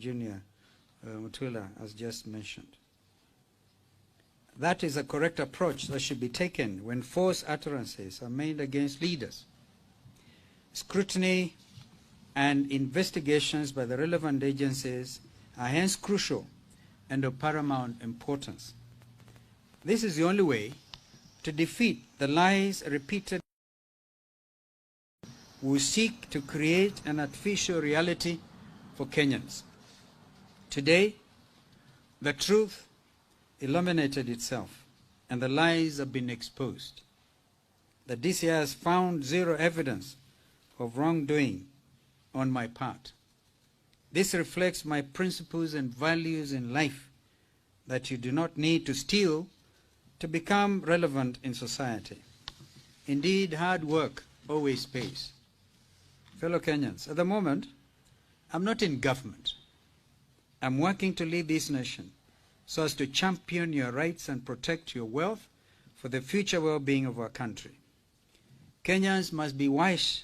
Junior Mutula has just mentioned. That is a correct approach that should be taken when false utterances are made against leaders. Scrutiny and investigations by the relevant agencies are hence crucial and of paramount importance. This is the only way to defeat the lies repeated who seek to create an artificial reality for Kenyans. Today, the truth illuminated itself and the lies have been exposed. The DCI has found zero evidence of wrongdoing on my part. This reflects my principles and values in life, that you do not need to steal to become relevant in society. Indeed, hard work always pays. Fellow Kenyans, at the moment, I'm not in government. I'm working to lead this nation so as to champion your rights and protect your wealth for the future well-being of our country. Kenyans must be wise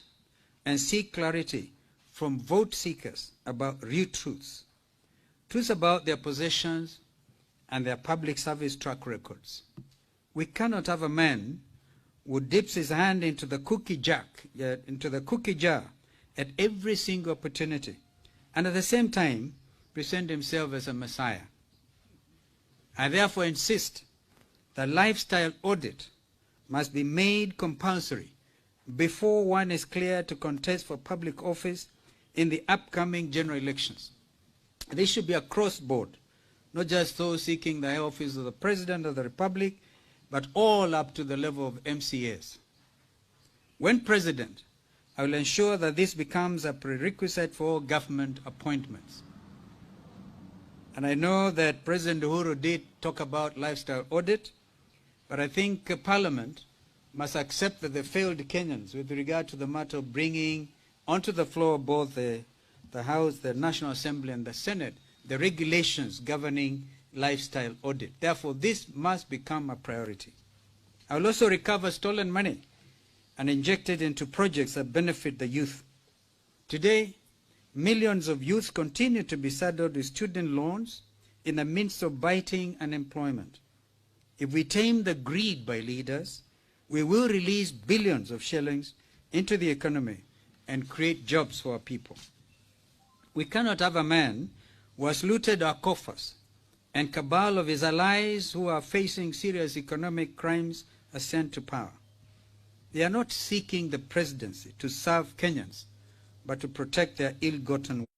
and seek clarity from vote seekers about real truths, truths about their possessions and their public service track records. We cannot have a man who dips his hand into the cookie jar at every single opportunity, and at the same time present himself as a messiah. I therefore insist that lifestyle audit must be made compulsory before one is cleared to contest for public office in the upcoming general elections. This should be across board, not just those seeking the high office of the President of the Republic, but all up to the level of MCAs. When President, I will ensure that this becomes a prerequisite for all government appointments. And I know that President Uhuru did talk about lifestyle audit, but I think Parliament must accept that they failed Kenyans with regard to the matter of bringing onto the floor of both the House, the National Assembly, and the Senate the regulations governing lifestyle audit. Therefore, this must become a priority. I will also recover stolen money and inject it into projects that benefit the youth. Today, millions of youth continue to be saddled with student loans in the midst of biting unemployment. If we tame the greed by leaders, we will release billions of shillings into the economy and create jobs for our people. We cannot have a man who has looted our coffers and cabal of his allies who are facing serious economic crimes ascend to power. They are not seeking the presidency to serve Kenyans, but to protect their ill-gotten wealth.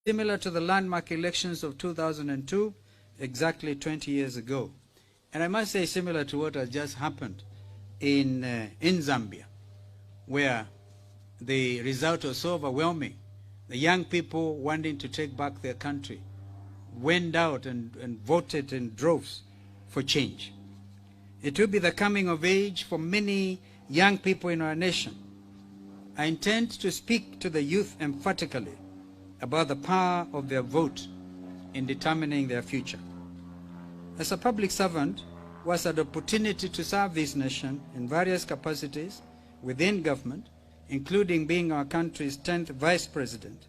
Similar to the landmark elections of 2002, exactly 20 years ago. And I must say similar to what has just happened in Zambia, where the result was so overwhelming. The young people wanting to take back their country went out and voted in droves for change. It will be the coming of age for many young people in our nation. I intend to speak to the youth emphatically about the power of their vote in determining their future. As a public servant who has had the opportunity to serve this nation in various capacities within government, including being our country's 10th vice president,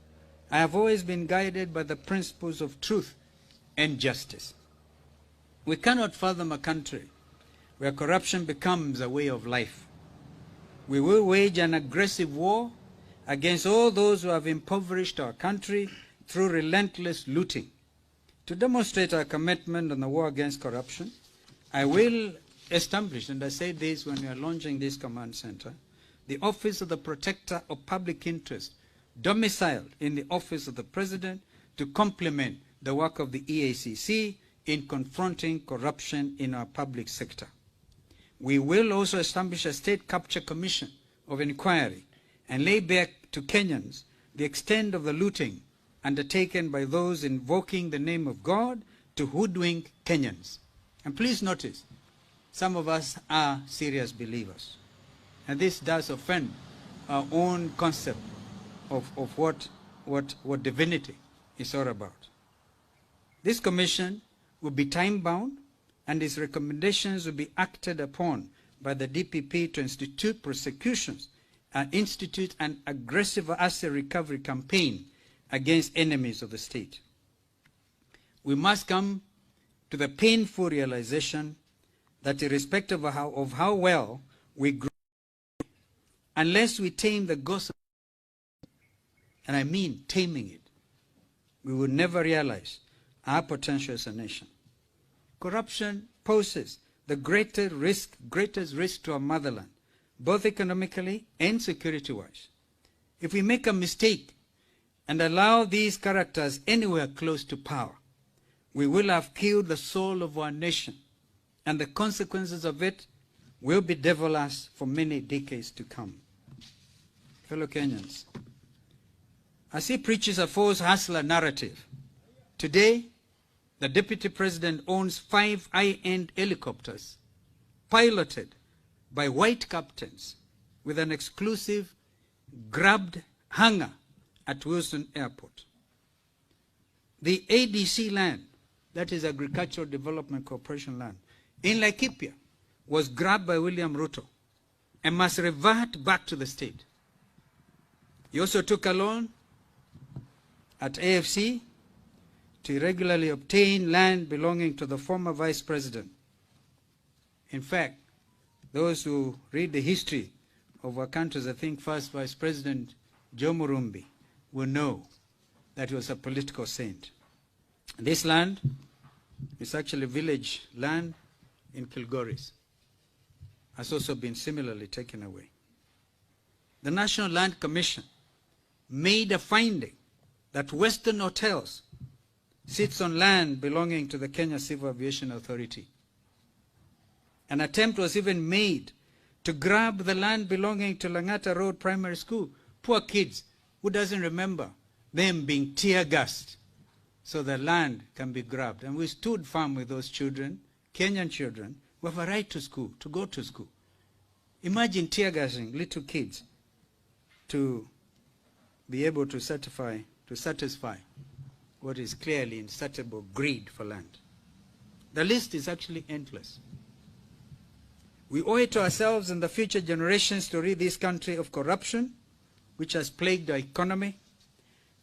I have always been guided by the principles of truth and justice. We cannot fathom a country where corruption becomes a way of life. We will wage an aggressive war against all those who have impoverished our country through relentless looting. To demonstrate our commitment on the war against corruption, I will establish, and I said this when we are launching this command center, the Office of the Protector of Public Interest, domiciled in the Office of the President, to complement the work of the EACC in confronting corruption in our public sector. We will also establish a State Capture Commission of Inquiry and lay bare to Kenyans the extent of the looting undertaken by those invoking the name of God to hoodwink Kenyans. And please notice, some of us are serious believers. And this does offend our own concept of what divinity is all about. This commission will be time-bound, and its recommendations will be acted upon by the DPP to institute prosecutions and institute an aggressive asset recovery campaign against enemies of the state. we must come to the painful realization that irrespective of how well we grow, unless we tame the gossip, and I mean taming it, we will never realize our potential as a nation. Corruption poses the greatest risk to our motherland, both economically and security-wise. If we make a mistake and allow these characters anywhere close to power, we will have killed the soul of our nation, and the consequences of it will be devilish for many decades to come. Fellow Kenyans, as he preaches a false hustler narrative, today the Deputy President owns 5 high-end helicopters piloted by white captains with an exclusive grabbed hangar at Wilson Airport. The ADC land, that is Agricultural Development Corporation land, in Laikipia was grabbed by William Ruto and must revert back to the state. He also took a loan at AFC to irregularly obtain land belonging to the former vice president. In fact, those who read the history of our countries, I think first Vice President Joe Murumbi, will know that he was a political saint. This land is actually village land in Kilgoris, has also been similarly taken away. The National Land Commission made a finding that Western Hotels sits on land belonging to the Kenya Civil Aviation Authority. An attempt was even made to grab the land belonging to Langata Road Primary School. Poor kids, who doesn't remember them being tear-gassed so the land can be grabbed. And we stood firm with those children, Kenyan children, who have a right to school, to go to school. Imagine tear-gassing little kids to be able to satisfy what is clearly insatiable greed for land. The list is actually endless. We owe it to ourselves and the future generations to rid this country of corruption, which has plagued our economy,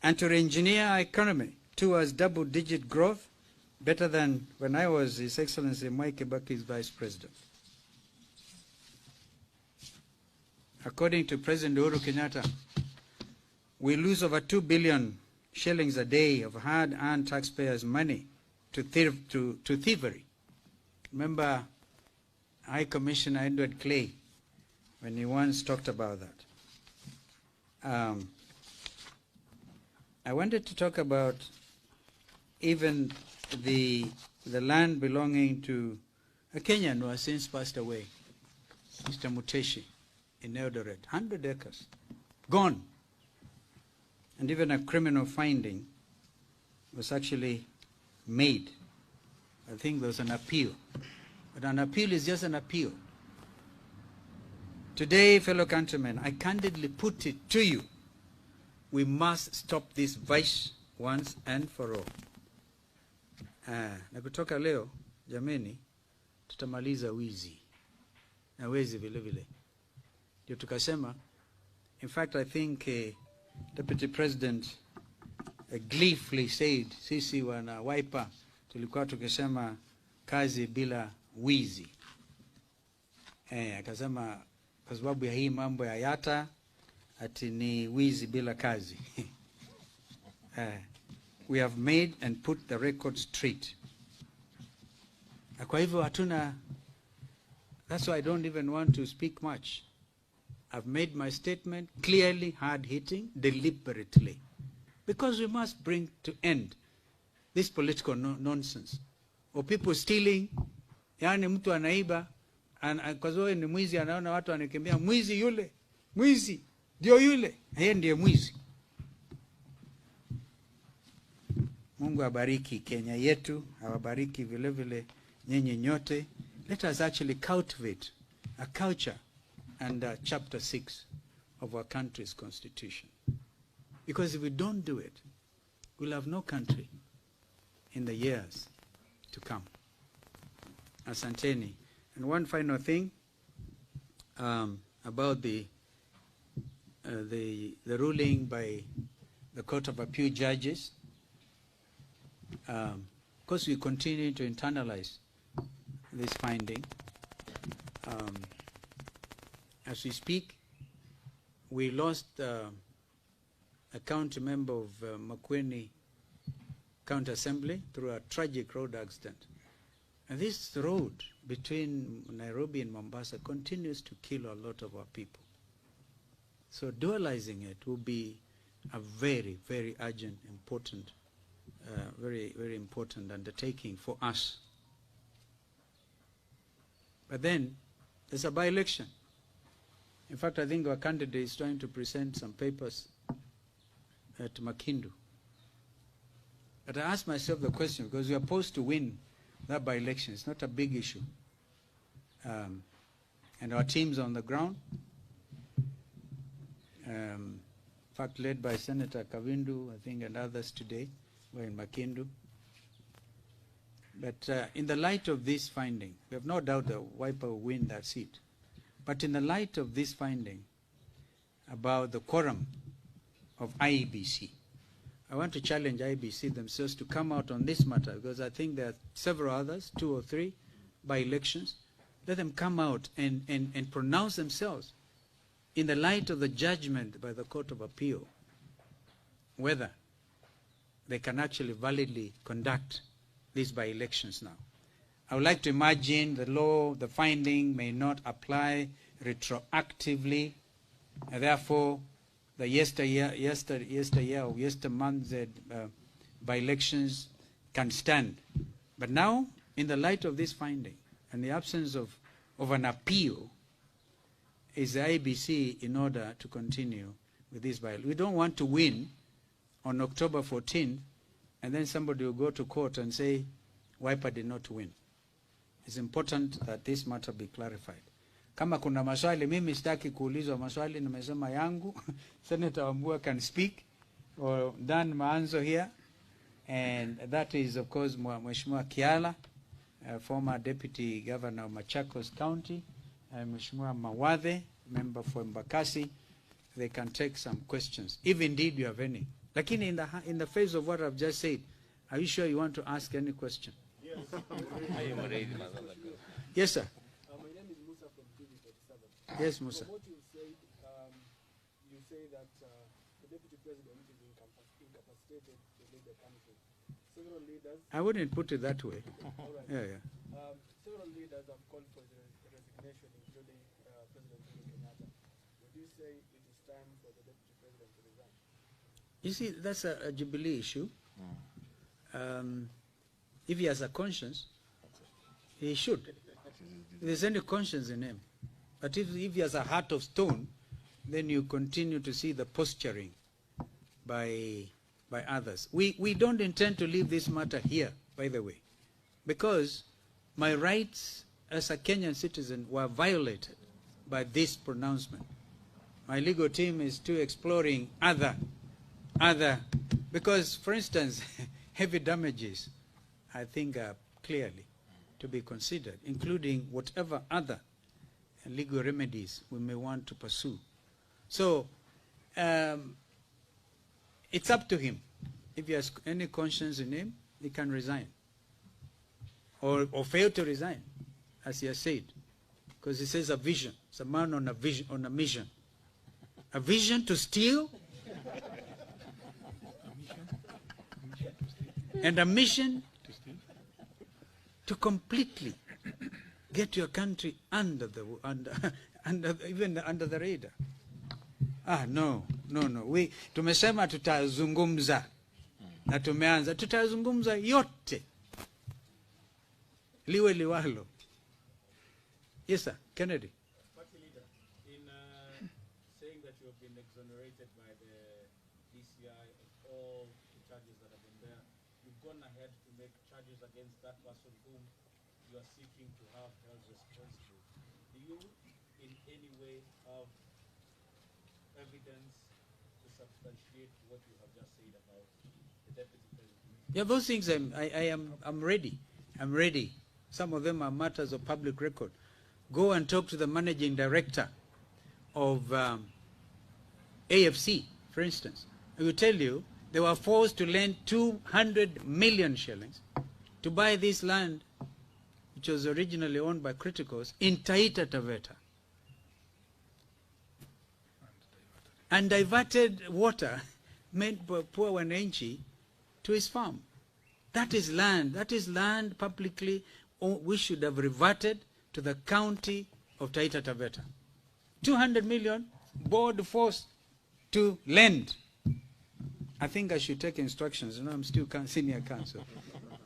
and to re-engineer our economy towards double-digit growth, better than when I was His Excellency Mwai Kibaki's Vice President. According to President Uhuru Kenyatta, we lose over 2 billion shillings a day of hard-earned taxpayers' money to thievery. Remember High Commissioner Edward Clay, when he once talked about that. I wanted to talk about even the land belonging to a Kenyan who has since passed away, Mr. Muteshi, in Eldoret, 100 acres, gone. And even a criminal finding was actually made. I think there was an appeal. But an appeal is just an appeal. Today, fellow countrymen, I candidly put it to you, we must stop this vice once and for all. Na kutoka leo, jameni, tutamaliza wizi. Na wezi vile vile. Ndio tukasema, in fact, I think Deputy President gleefully said, sisi wana Wiper, tulikuwa tukisema kazi bila wizi. Akasema kwa sababu ya hii mambo ya yata, ati ni wizi bila kazi. We have made and put the record straight. Kwa hivyo hatuna, that's why I don't even want to speak much. I've made my statement clearly, hard-hitting, deliberately. Because we must bring to end this political nonsense. Or people stealing, yani mtu anaiba, kwa sababu ni mwizi, anaona watu wanakimbia, mwizi yule, mwizi, ndio yule, yeye ndiye mwizi. Mungu abariki Kenya yetu, awabariki vile vile nyinyi nyote. Let us actually cultivate a culture under Chapter 6 of our country's constitution. Because if we don't do it, we'll have no country in the years to come. Asanteni. And one final thing about the ruling by the Court of Appeal judges. Of course, we continue to internalize this finding. As we speak, we lost a county member of Makueni County Assembly through a tragic road accident. And this road between Nairobi and Mombasa continues to kill a lot of our people. So dualizing it will be a very, very urgent, important, very, very important undertaking for us. But then there's a by-election. In fact, I think our candidate is trying to present some papers at Makindu. But I asked myself the question, because we are supposed to win that by-election. It's not a big issue. And our team's on the ground. In fact, led by Senator Kavindu, I think, and others today were in Makindu. But in the light of this finding, we have no doubt that Wiper will win that seat. But in the light of this finding about the quorum of IEBC, I want to challenge IEBC themselves to come out on this matter, because I think there are several others, 2 or 3, by elections. Let them come out and pronounce themselves in the light of the judgment by the Court of Appeal, whether they can actually validly conduct these by-elections now. I would like to imagine the law, the finding may not apply retroactively, and therefore the yesteryear or yestermonth's by-elections can stand. But now, in the light of this finding and the absence of an appeal, is the IBC in order to continue with this by-election. We don't want to win on October 14th, and then somebody will go to court and say, Wiper did not win. It's important that this matter be clarified. Kama kuna maswali, mimi sitaki kuulizwa maswali, nimesema yangu. Senator Wambua can speak, or Dan Maanzo here, and that is, of course, Mheshimiwa Kiala, former Deputy Governor of Machakos County, Mheshimiwa Mawadhe, member for Mbakasi. They can take some questions, if indeed you have any. Lakini in the face of what I've just said, are you sure you want to ask any question? Yes. Yes, sir. My name is Musa from TV47. Yes, Musa. From what you said, you say that the Deputy President is incapacitated to lead the country. Several leaders... I wouldn't put it that way. All right. Yeah. Several leaders have called for the resignation, including President Uhuru Kenyatta. Would you say it is time for the Deputy President to resign? You see, that's a Jubilee issue. If he has a conscience, he should. If there's any conscience in him. But if he has a heart of stone, then you continue to see the posturing by others. We don't intend to leave this matter here, by the way, because my rights as a Kenyan citizen were violated by this pronouncement. My legal team is still exploring other, because, for instance, heavy damages, I think, are clearly to be considered, including whatever other legal remedies we may want to pursue. So it's up to him. If he has any conscience in him, he can resign. Or fail to resign, as he has said. Because he says a vision. It's a man on a vision, on a mission. A vision to steal, and a mission to completely get your country under the radar. No. Tumesema tutazungumza na tumeanza, tutazungumza yote liwe liwalo. Yes, sir. Kennedy. Party leader, in saying that you have been exonerated by the DCI of all the charges that have been there, you've gone ahead to make charges against that person whom you are seeking to have held responsible. Do you in any way have evidence to substantiate what you have just said about the Deputy President? Yeah, those things I'm ready. I'm ready. Some of them are matters of public record. Go and talk to the managing director of AFC, for instance. I will tell you, they were forced to lend 200 million shillings to buy this land, which was originally owned by Criticals, in Taita Taveta, and diverted water meant by poor Wananchi to his farm. That is land publicly we should have reverted to the county of Taita Taveta. 200 million, board forced to lend. I think I should take instructions, I'm still senior counsel,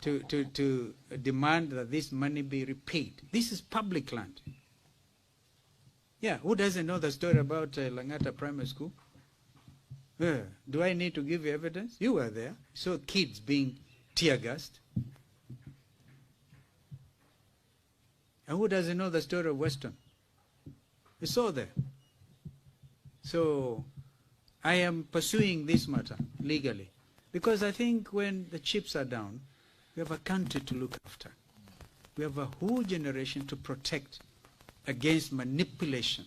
to demand that this money be repaid. This is public land. Yeah, who doesn't know the story about Langata Primary School? Do I need to give you evidence? You were there. Saw kids being tear-gassed. And who doesn't know the story of Weston? You saw there. So I am pursuing this matter legally because I think when the chips are down, we have a country to look after. We have a whole generation to protect against manipulation.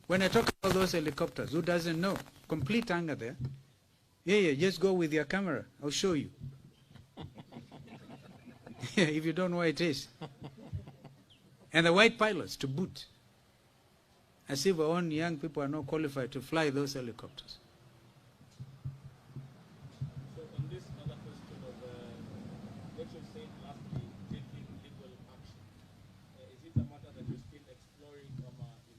When I talk about those helicopters, who doesn't know? Complete anger there. Yeah, just go with your camera. I'll show you. If you don't know what it is. And the white pilots to boot. As if our own young people are not qualified to fly those helicopters. So on this other question of what you said last week, taking legal action, is it a matter that you're still exploring in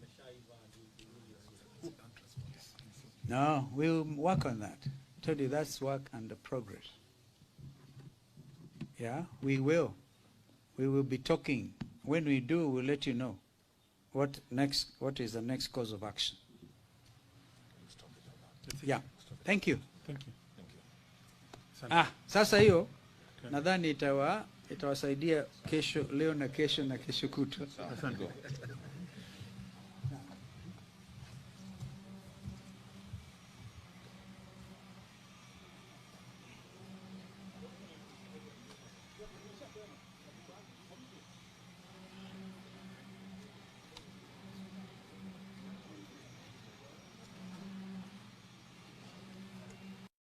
the Shaiva and No, we'll work on that. I told you that's work under progress. Yeah, we will. We will be talking. When we do, we'll let you know what is the next course of action. Yeah, thank you. Thank you. Sasa hiyo nadhani itawasaidia kesho, leo na kesho kutwa. Asante.